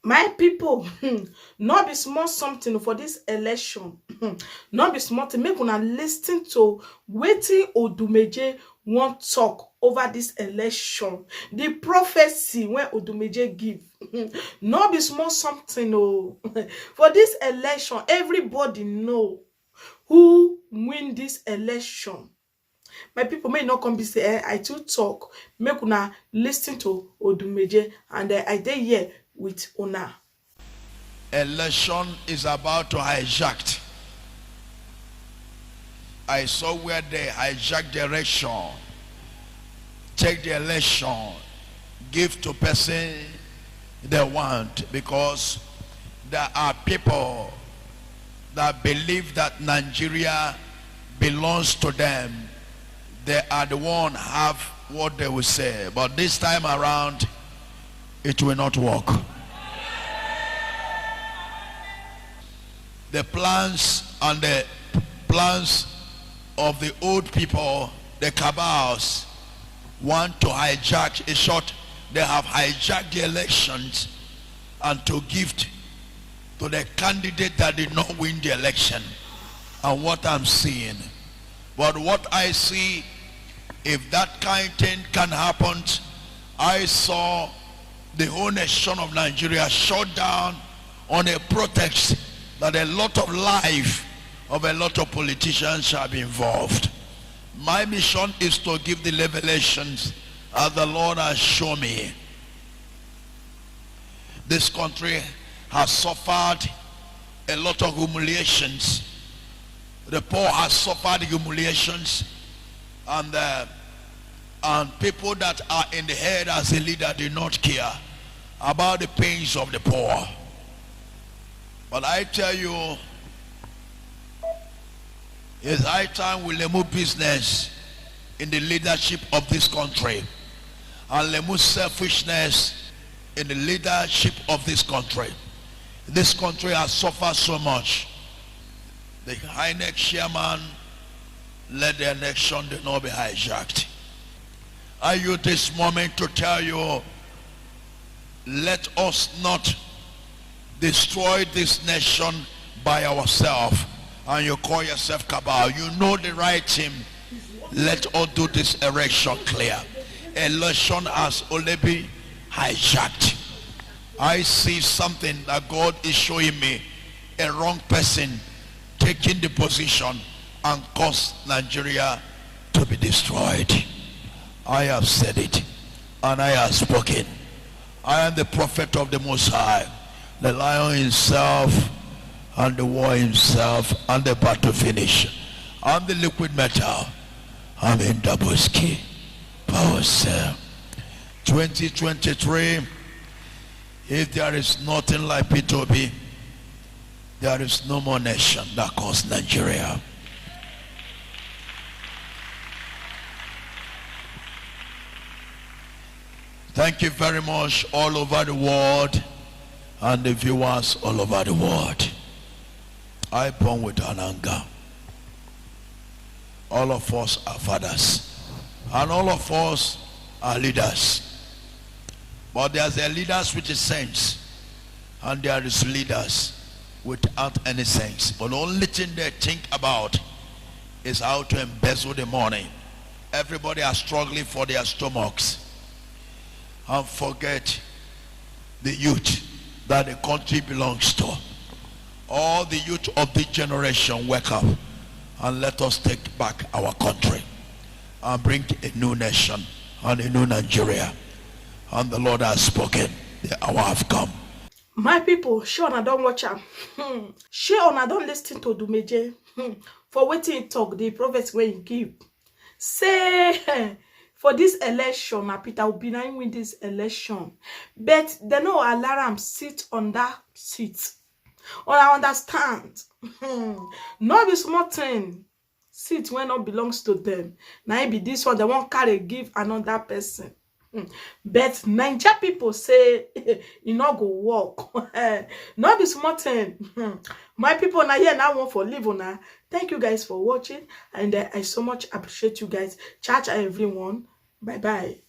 My people, not be small something for this election. Not be small thing. Make una listen to wetin Odumeje wan talk over this election. The prophecy when Odumeje give. Not be small something. Oh, for this election, everybody know who win this election. My people may not come be say I too talk. Make una listen to Odumeje and I dey here with una. Election is about to hijack. I saw where they hijack the election, take the election, give to person they want, because there are people that believe that Nigeria belongs to them. They are the one have what they will say, but this time around it will not work. The plans and the plans of the old people, the cabals, want to hijack. In short, they have hijacked the elections and to give to the candidate that did not win the election. And what I'm seeing, but what I see, if that kind of thing can happen, I saw the whole nation of Nigeria shut down on a pretext that a lot of life of a lot of politicians shall be involved. My mission is to give the revelations as the Lord has shown me. This country has suffered a lot of humiliations. The poor has suffered humiliations, and people that are in the head as a leader do not care about the pains of the poor. But I tell you, it's high time we remove business in the leadership of this country and remove selfishness in the leadership of this country. This country has suffered so much. The INEC chairman let the election not be hijacked. I use this moment to tell you, let us not destroy this nation by ourselves. And you call yourself cabal, you know the right thing. Let us do this election clear. Election has only been hijacked. I see something that God is showing me, a wrong person taking the position and cause Nigeria to be destroyed. I have said it and I have spoken. I am the prophet of the Most High, the Lion himself and the war himself and the battle finish. I'm the liquid metal. I'm indaboski. Bahose. 2023, if there is nothing like pipo, there is no more nation that calls Nigeria. Thank you very much all over the world and the viewers all over the world. I born with an anger. All of us are fathers and all of us are leaders. But there's a leaders with a sense and there is leaders without any sense. But the only thing they think about is how to embezzle the money. Everybody are struggling for their stomachs. And forget the youth that the country belongs to. All the youth of this generation, wake up and let us take back our country and bring a new nation and a new Nigeria. And the Lord has spoken. The hour have come. My people, sure una don watch am. Sure una don listen to Odumeje. For wetin he talk, the prophet wey he give. Say for this election, na Peter Obi na him win this election. But they no allow am sit on that seat. Or I understand. No be small thing. Seat wey not belongs to them. Now it be this one they won't carry give another person. But Naija people say e no go work. No be small thing. My people na here now one for live una. Thank you guys for watching, and I so much appreciate you guys. Charge everyone. Bye bye.